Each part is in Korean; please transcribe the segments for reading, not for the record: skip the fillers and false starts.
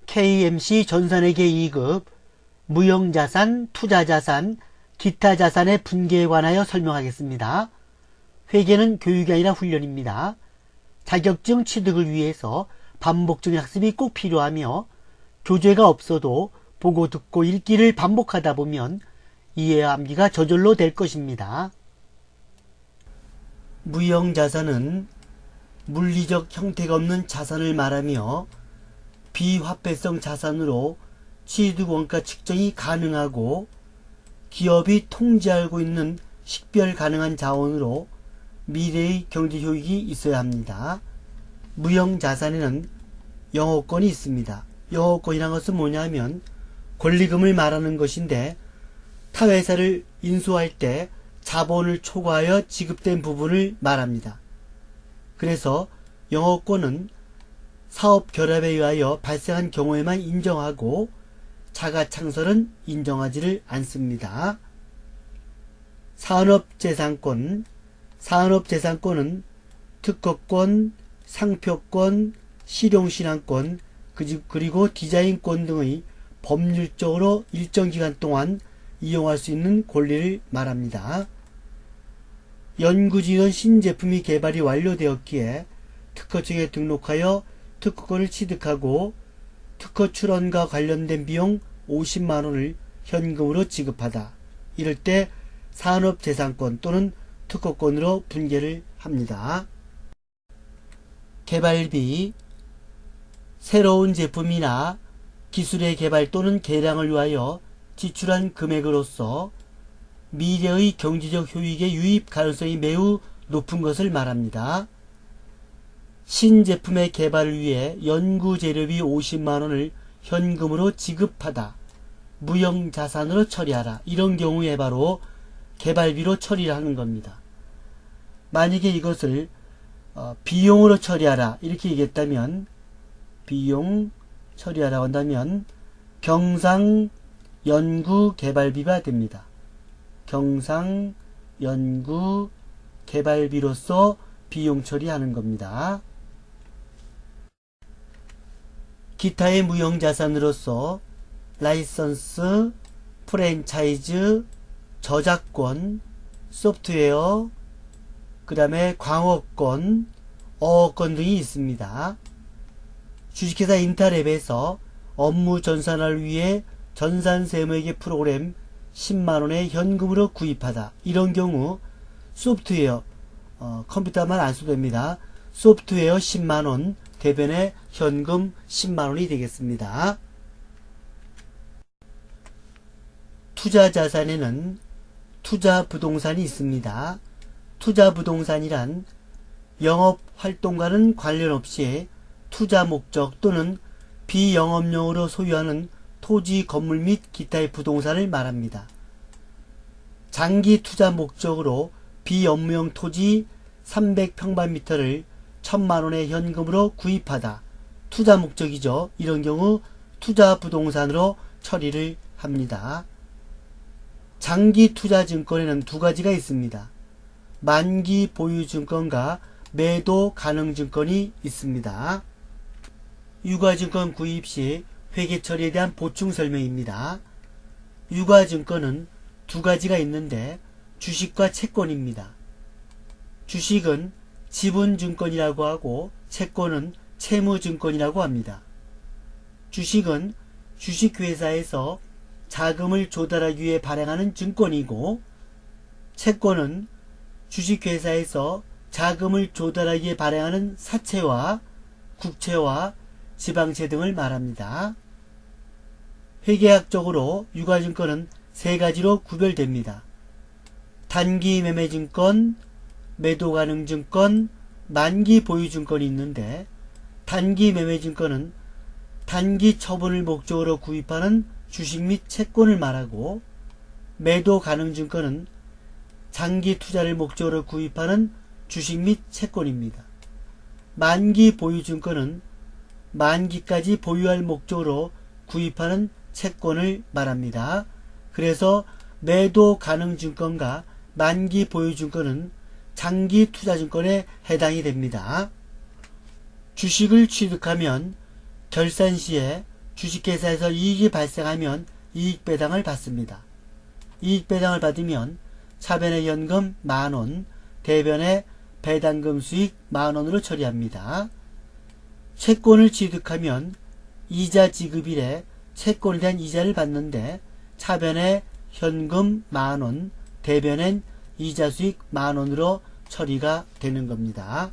KMC 전산회계 2급 무형자산, 투자자산, 기타 자산의 분계에 관하여 설명하겠습니다. 회계는 교육이 아니라 훈련입니다. 자격증 취득을 위해서 반복적인 학습이 꼭 필요하며 교재가 없어도 보고 듣고 읽기를 반복하다 보면 이해와 암기가 저절로 될 것입니다. 무형자산은 물리적 형태가 없는 자산을 말하며 비화폐성 자산으로 취득원가 측정이 가능하고 기업이 통제하고 있는 식별 가능한 자원으로 미래의 경제효익이 있어야 합니다. 무형자산에는 영업권이 있습니다. 영업권이란 것은 뭐냐면 권리금을 말하는 것인데 타회사를 인수할 때 자본을 초과하여 지급된 부분을 말합니다. 그래서 영업권은 사업 결합에 의하여 발생한 경우에만 인정하고 자가창설은 인정하지를 않습니다. 산업재산권, 산업재산권은 특허권, 상표권, 실용신안권, 그리고 디자인권 등의 법률적으로 일정 기간 동안 이용할 수 있는 권리를 말합니다. 연구진은 신제품이 개발이 완료되었기에 특허청에 등록하여 특허권을 취득하고 특허 출원과 관련된 비용 50만원을 현금으로 지급하다. 이럴 때 산업재산권 또는 특허권으로 분계를 합니다. 개발비, 새로운 제품이나 기술의 개발 또는 개량을 위하여 지출한 금액으로서 미래의 경제적 효익의 유입 가능성이 매우 높은 것을 말합니다. 신제품의 개발을 위해 연구재료비 50만원을 현금으로 지급하다. 무형자산으로 처리하라. 이런 경우에 바로 개발비로 처리를 하는 겁니다. 만약에 이것을 비용으로 처리하라 이렇게 얘기했다면 비용 처리하라고 한다면 경상연구개발비가 됩니다. 경상연구개발비로서 비용 처리하는 겁니다. 기타의 무형자산으로서 라이선스, 프랜차이즈, 저작권, 소프트웨어, 그 다음에 광업권, 어업권 등이 있습니다. 주식회사 인타랩에서 업무 전산화를 위해 전산세무회계 프로그램 10만원의 현금으로 구입하다. 이런 경우 소프트웨어, 컴퓨터만 안 써도 됩니다. 소프트웨어 10만원, 대변에 현금 10만원이 되겠습니다. 투자자산에는 투자부동산이 있습니다. 투자부동산이란 영업활동과는 관련없이 투자 목적 또는 비영업용으로 소유하는 토지, 건물 및 기타의 부동산을 말합니다. 장기 투자 목적으로 비업무용 토지 300평방미터를 1000만원의 현금으로 구입하다. 투자 목적이죠. 이런 경우 투자부동산으로 처리를 합니다. 장기 투자증권에는 두 가지가 있습니다. 만기 보유증권과 매도 가능증권이 있습니다. 유가증권 구입 시 회계처리에 대한 보충 설명입니다. 유가증권은 두 가지가 있는데 주식과 채권입니다. 주식은 지분증권이라고 하고 채권은 채무증권이라고 합니다. 주식은 주식회사에서 자금을 조달하기 위해 발행하는 증권이고 채권은 주식회사에서 자금을 조달하기 위해 발행하는 사채와 국채와 지방채 등을 말합니다. 회계학적으로 유가증권은 세 가지로 구별됩니다. 단기 매매증권, 매도가능증권, 만기 보유증권이 있는데 단기 매매증권은 단기 처분을 목적으로 구입하는 주식 및 채권을 말하고 매도가능증권은 장기 투자를 목적으로 구입하는 주식 및 채권입니다. 만기 보유증권은 만기까지 보유할 목적으로 구입하는 채권을 말합니다. 그래서 매도가능증권과 만기 보유증권은 장기 투자증권에 해당이 됩니다. 주식을 취득하면 결산 시에 주식회사에서 이익이 발생하면 이익배당을 받습니다. 이익배당을 받으면 차변의 현금 만원, 대변의 배당금 수익 만원으로 처리합니다. 채권을 취득하면 이자 지급일에 채권에 대한 이자를 받는데 차변의 현금 만원, 대변엔 이자 수익 만원으로 처리가 되는 겁니다.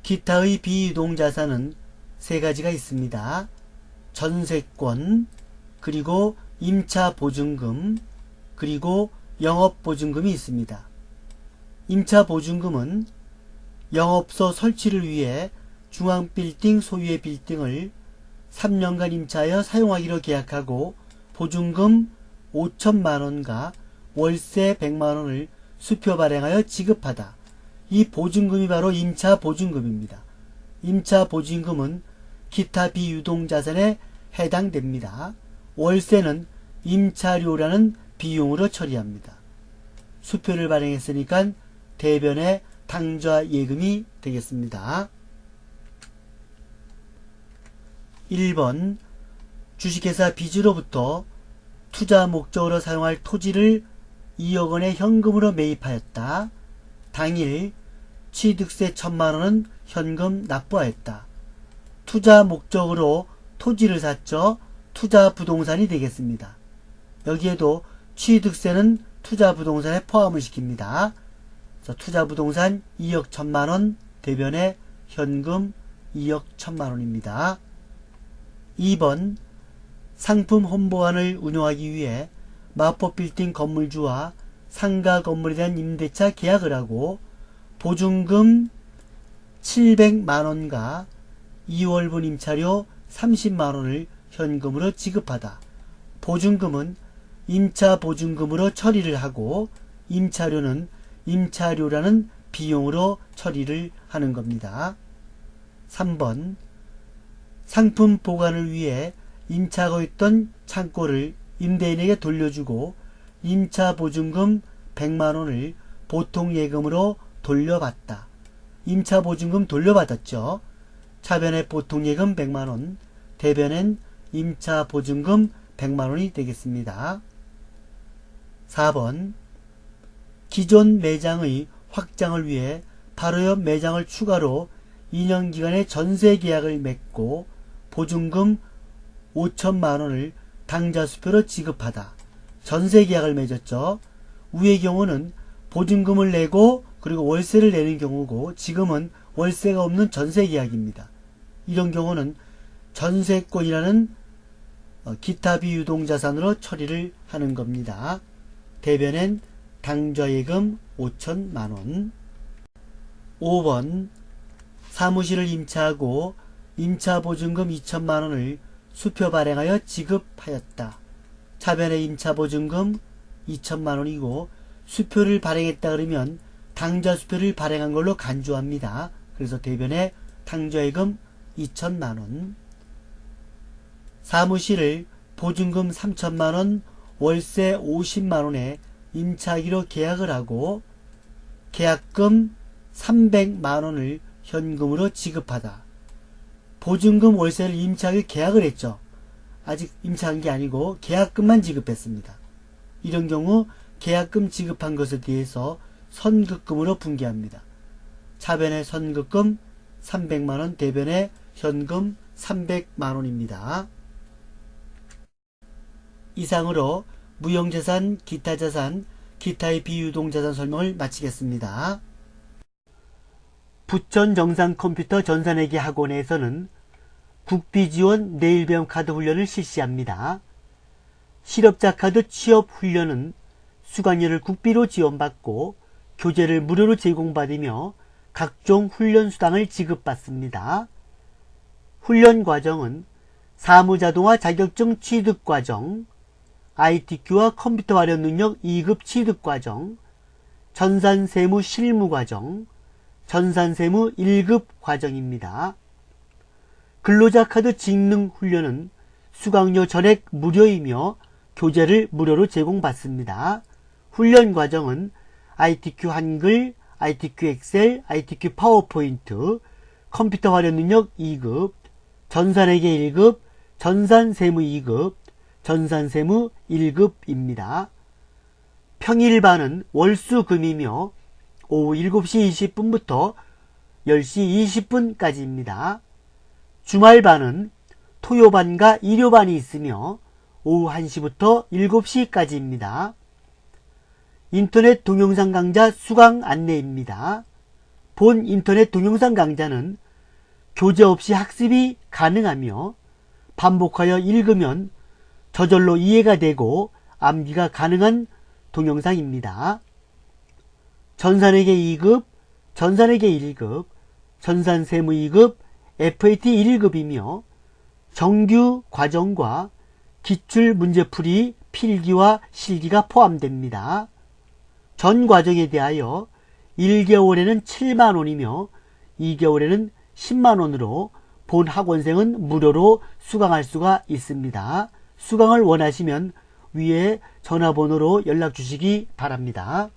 기타의 비유동자산은 세 가지가 있습니다. 전세권, 그리고 임차보증금, 그리고 영업보증금이 있습니다. 임차보증금은 영업소 설치를 위해 중앙빌딩 소유의 빌딩을 3년간 임차하여 사용하기로 계약하고 보증금 5천만원과 월세 100만원을 수표 발행하여 지급하다. 이 보증금이 바로 임차보증금입니다. 임차보증금은 기타 비유동자산에 해당됩니다. 월세는 임차료라는 비용으로 처리합니다. 수표를 발행했으니까 대변의 당좌 예금이 되겠습니다. 1번 주식회사 빚으로부터 투자 목적으로 사용할 토지를 2억 원의 현금으로 매입하였다. 당일 취득세 1,000만원은 현금 납부하였다. 투자 목적으로 토지를 샀죠. 투자 부동산이 되겠습니다. 여기에도 취득세는 투자 부동산에 포함을 시킵니다. 투자 부동산 2억 1,000만원, 대변에 현금 2억 1,000만원입니다. 2번 상품 홍보관을 운영하기 위해 마포빌딩 건물주와 상가 건물에 대한 임대차 계약을 하고 보증금 700만원과 2월분 임차료 30만원을 현금으로 지급하다. 보증금은 임차보증금으로 처리를 하고 임차료는 임차료라는 비용으로 처리를 하는 겁니다. 3번 상품 보관을 위해 임차하고 있던 창고를 임대인에게 돌려주고 임차보증금 100만원을 보통예금으로 돌려받다. 임차보증금 돌려받았죠. 차변의 보통예금 100만원, 대변엔 임차보증금 100만원이 되겠습니다. 4번 기존 매장의 확장을 위해 바로 옆 매장을 추가로 2년 기간의 전세계약을 맺고 보증금 5천만원을 당좌수표로 지급하다. 전세계약을 맺었죠. 위의 경우는 보증금을 내고 그리고 월세를 내는 경우고 지금은 월세가 없는 전세계약입니다. 이런 경우는 전세권이라는 기타 비유동자산으로 처리를 하는 겁니다. 대변엔 당좌예금 5천만원. 5번 사무실을 임차하고 임차보증금 2천만원을 수표 발행하여 지급하였다. 차변의 임차보증금 2천만원이고 수표를 발행했다 그러면 당좌수표를 발행한 걸로 간주합니다. 그래서 대변에 당좌예금 2천만원. 사무실을 보증금 3천만원, 월세 50만원에 임차하기로 계약을 하고 계약금 300만원을 현금으로 지급하다. 보증금 월세를 임차하기로 계약을 했죠. 아직 임차한 게 아니고 계약금만 지급했습니다. 이런 경우 계약금 지급한 것에 대해서 선급금으로 분개합니다. 차변의 선급금 300만원, 대변의 현금 300만원입니다. 이상으로 무형자산, 기타자산, 기타의 비유동자산 설명을 마치겠습니다. 부천 정상컴퓨터 전산회계 학원에서는 국비지원 내일배움 카드 훈련을 실시합니다. 실업자 카드 취업 훈련은 수강료를 국비로 지원받고 교재를 무료로 제공받으며 각종 훈련 수당을 지급받습니다. 훈련 과정은 사무자동화 자격증 취득과정, ITQ와 컴퓨터 활용 능력 2급 취득과정, 전산세무 실무과정, 전산세무 1급 과정입니다. 근로자 카드 직능 훈련은 수강료 전액 무료이며 교재를 무료로 제공받습니다. 훈련 과정은 ITQ 한글, ITQ 엑셀, ITQ 파워포인트, 컴퓨터 활용 능력 2급, 전산회계 1급, 전산세무 2급, 전산세무 1급입니다. 평일반은 월수금이며 오후 7시 20분부터 10시 20분까지입니다. 주말반은 토요반과 일요반이 있으며 오후 1시부터 7시까지입니다. 인터넷 동영상 강좌 수강 안내입니다. 본 인터넷 동영상 강좌는 교재 없이 학습이 가능하며 반복하여 읽으면 저절로 이해가 되고 암기가 가능한 동영상입니다. 전산회계 2급, 전산회계 1급, 전산세무 2급, FAT 1급이며 정규 과정과 기출 문제풀이 필기와 실기가 포함됩니다. 전 과정에 대하여 1개월에는 7만원이며 2개월에는 10만원으로 본 학원생은 무료로 수강할 수가 있습니다. 수강을 원하시면 위에 전화번호로 연락 주시기 바랍니다.